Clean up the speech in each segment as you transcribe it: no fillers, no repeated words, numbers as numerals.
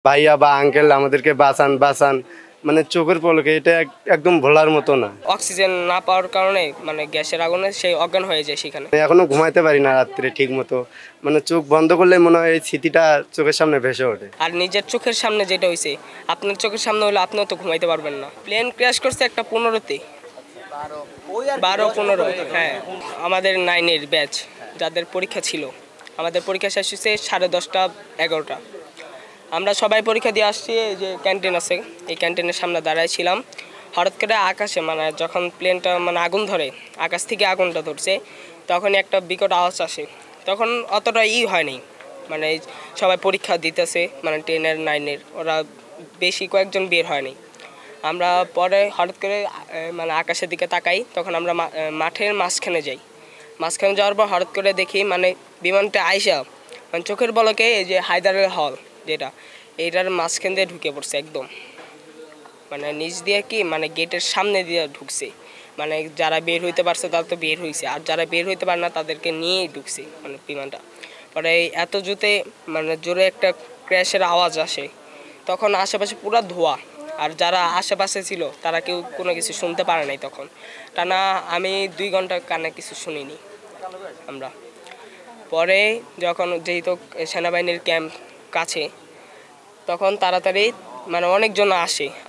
ভাইয়া বা আঙ্কেল আমাদেরকে বাঁচান বাঁচান, মানে চোখের পলকে এটা একদম ভোলার মতো না। অক্সিজেন না পাওয়ার কারণে মানে গ্যাসের আগুনে সেই অজ্ঞান হয়ে যায় সেখানে। এখনো ঘুমাইতে পারি না রাত্রে ঠিক মতো, মানে চোখ বন্ধ করলে মনে হয় এই স্মৃতিটা চোখের সামনে ভেসে ওঠে। আর নিজের চোখের সামনে যেটা হয়েছে, আপনার চোখের সামনে হলে আপনিও তো ঘুমাইতে পারবেন না। প্লেন ক্র্যাশ করছে একটা 15-তে, 12-15, হ্যাঁ। আমাদের 9-এর ব্যাচ যাদের পরীক্ষা ছিল, আমাদের পরীক্ষা শেষ হয়েছে 10:30, 11টা। আমরা সবাই পরীক্ষা দিয়ে আসছি, এই যে ক্যান্টিন আছে, এই ক্যান্টিনের সামনে দাঁড়াইছিলাম। হঠাৎ করে আকাশে মানে যখন প্লেনটা মানে আগুন ধরে, আকাশ থেকে আগুনটা ধরছে, তখনই একটা বিকট আওয়াজ আসে। তখন অতটা হয়নি, মানে সবাই পরীক্ষা দিতেছে, মানে 10-এর 9-এর, ওরা বেশি কয়েকজন বের হয়নি। আমরা পরে হঠাৎ করে মানে আকাশের দিকে তাকাই, তখন আমরা মাঠের মাঝখানে যাই। মাঝখানে যাওয়ার পর হঠাৎ করে দেখি মানে বিমানটা আইসা মানে চোখের পলকে এই যে হায়দারের হল যেটা, এইটার মাঝখান দিয়ে ঢুকে পড়ছে একদম, মানে নিচ দিয়ে কি মানে গেটের সামনে দিয়ে ঢুকছে। মানে যারা বের হইতে পারছে তারা তো বের হয়েছে, আর যারা বের হইতে পারে না তাদেরকে নিয়েই ঢুকছে মানে বিমানটা। পরে এত মানে জোরে একটা ক্র্যাশের আওয়াজ আসে, তখন আশেপাশে পুরো ধোঁয়া, আর যারা আশেপাশে ছিল তারা কেউ কোনো কিছু শুনতে পারে নাই তখন। টানা আমি 2 ঘন্টা কানে কিছু শুনিনি আমরা। পরে যখন যেহেতু সেনাবাহিনীর ক্যাম্প কাছে, তখন তাড়াতাড়ি মানে অনেকজন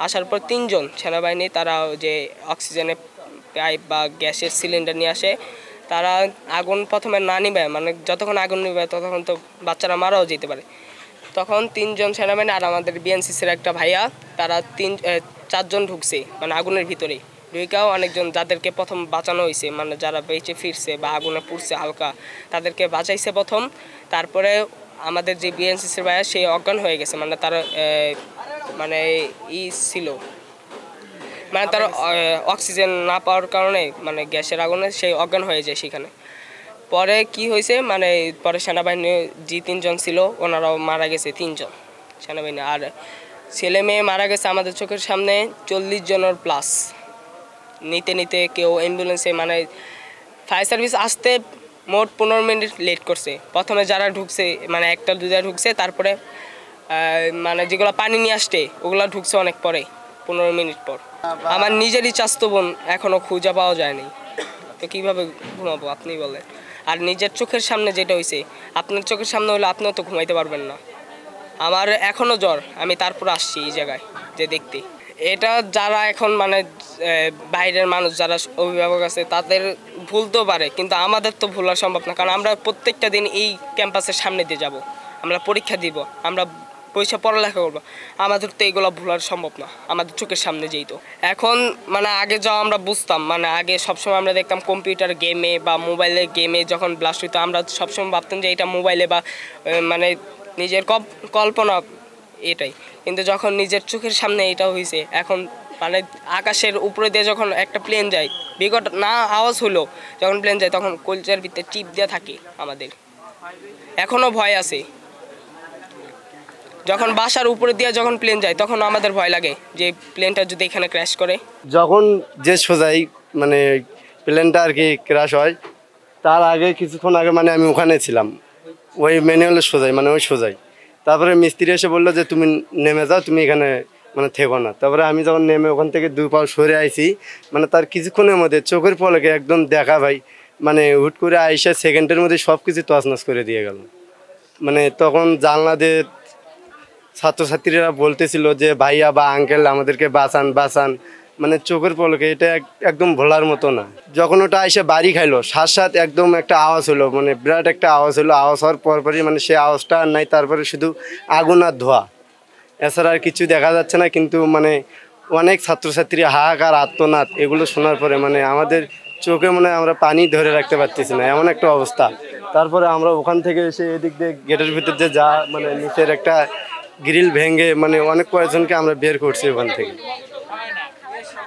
আসার পর 3 জন সেনাবাহিনী তারা যে অক্সিজেনের পাইপ বা গ্যাসের সিলিন্ডার নিয়ে আসে। তারা আগুন প্রথমে না নিবে, মানে যতক্ষণ আগুন নিবে ততক্ষণ তো বাচ্চারা মারাও যেতে পারে। তখন 3 জন সেনাবাহিনী আর আমাদের বিএনসিসির একটা ভাইয়া, তারা 4 জন ঢুকছে মানে আগুনের ভিতরে ঢুকেও অনেকজন যাদেরকে প্রথম বাঁচানো হয়েছে, মানে যারা বেঁচে ফিরছে বা আগুনে পুড়ছে হালকা, তাদেরকে বাঁচাইছে প্রথম। তারপরে আমাদের যে বিএনসিসির ভাইয়া সে অজ্ঞান হয়ে গেছে, মানে তার মানে ছিল, মানে তার অক্সিজেন না পাওয়ার কারণে মানে গ্যাসের আগুনে সেই অজ্ঞান হয়ে যায় সেখানে। পরে কি হয়েছে মানে পরে সেনাবাহিনী যে 3 জন ছিল ওনারাও মারা গেছে, 3 জন সেনাবাহিনী। আর ছেলে মেয়ে মারা গেছে আমাদের চোখের সামনে 40 জনের প্লাস। নিতে নিতে কেউ অ্যাম্বুলেন্সে, মানে ফায়ার সার্ভিস আসতে মোট 15 মিনিট লেট করছে। প্রথমে যারা ঢুকছে মানে 1টা 2টা ঢুকছে, তারপরে মানে যেগুলো পানি নিয়ে আসতে ওগুলো ঢুকছে অনেক পরে, 15 মিনিট পর। আমার নিজেরই চাচাতো বোন এখনও খুঁজে পাওয়া যায়নি, তো কীভাবে ঘুমাবো আপনি বলেন। আর নিজের চোখের সামনে যেটা হয়েছে, আপনার চোখের সামনে হলে আপনিও তো ঘুমাইতে পারবেন না। আমার এখনও জ্বর, আমি তারপর আসছি এই জায়গায় যে দেখতে। এটা যারা এখন মানে বাইরের মানুষ যারা অভিভাবক আছে তাদের ভুলতেও পারে, কিন্তু আমাদের তো ভুলা সম্ভব না, কারণ আমরা প্রত্যেকটা দিন এই ক্যাম্পাসের সামনে দিয়ে যাব, আমরা পরীক্ষা দিব, আমরা পয়সা পড়ালেখা করবো, আমাদের তো এইগুলো ভুলার সম্ভব না আমাদের চোখের সামনে যেই। তো এখন মানে আগে যাও আমরা বুঝতাম, মানে আগে সবসময় আমরা দেখতাম কম্পিউটার গেমে বা মোবাইলের গেমে যখন ব্লাস্ট হইতো আমরা সবসময় ভাবতাম যে এটা মোবাইলে বা মানে নিজের কল্পনা এটাই। কিন্তু যখন নিজের চোখের সামনে এটা হয়েছে, এখন মানে আকাশের উপরে দিয়ে যখন একটা প্লেন যায়, বিকট না আওয়াজ হলো যখন প্লেন যায়, তখন কলচার ভিতরে টিপ দেওয়া থাকে আমাদের, এখনও ভয় আছে। যখন বাসার উপরে দিয়ে যখন প্লেন যায় তখন আমাদের ভয় লাগে যে প্লেনটা যদি এখানে ক্র্যাশ করে। যখন যে সোজাই মানে প্লেনটা আর কি ক্র্যাশ হয়, তার আগে কিছুক্ষণ আগে মানে আমি ওখানে ছিলাম, ওই ম্যানুয়ালের সোজাই, মানে ওই সোজাই। তারপরে মিস্ত্রি এসে বললো যে তুমি নেমে যাও, তুমি এখানে মানে থেকো না। তারপরে আমি যখন নেমে ওখান থেকে 2 পা সরে আইছি, মানে তার কিছুক্ষণের মধ্যে চোখের পলকে একদম দেখা ভাই, মানে হুট করে আইসা সেকেন্ডের মধ্যে সব কিছু তছনছ করে দিয়ে গেল। মানে তখন জানলা দিয়ে ছাত্রছাত্রীরা বলতেছিল যে ভাইয়া বা আঙ্কেল আমাদেরকে বাঁচান বাঁচান, মানে চোখের পলকে এটা একদম ভোলার মতো না। যখন ওটা এসে বাড়ি খাইলো, সাথে একদম একটা আওয়াজ হলো, মানে বিরাট একটা আওয়াজ হলো। আওয়াজ হওয়ার পরপরই মানে সে আওয়াজটা আর নাই, তারপরে শুধু আগুন আর ধোঁয়া, এছাড়া আর কিছু দেখা যাচ্ছে না। কিন্তু মানে অনেক ছাত্রছাত্রী হাহাকার আর্তনাদ, এগুলো শোনার পরে মানে আমাদের চোখে মনে হয় আমরা পানি ধরে রাখতে পারতেছি না, এমন একটা অবস্থা। তারপরে আমরা ওখান থেকে এসে এদিক দিয়ে গেটের ভিতর দিয়ে যা মানে নিচের একটা গ্রিল ভেঙে মানে অনেক কয়েকজনকে আমরা বের করছি ওখান থেকে।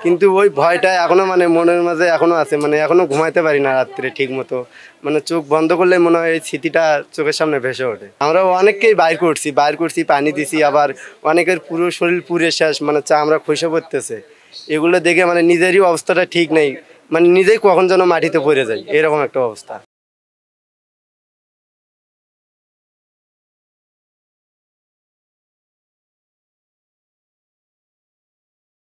কিন্তু ওই ভয়টা এখনও মানে মনের মাঝে এখনও আছে, মানে এখনও ঘুমাইতে পারি না রাত্রে ঠিক মতো, মানে চোখ বন্ধ করলে মনে হয় এই স্মৃতিটা চোখের সামনে ভেসে ওঠে। আমরা অনেককেই বাইর করছি, পানি দিছি, আবার অনেকের পুরো শরীর পুড়ে শেষ, মানে আমরা খসে পড়তেছে। এগুলো দেখে মানে নিজেরই অবস্থাটা ঠিক নেই, মানে নিজেই কখন যেন মাটিতে পড়ে যায়, এরকম একটা অবস্থা।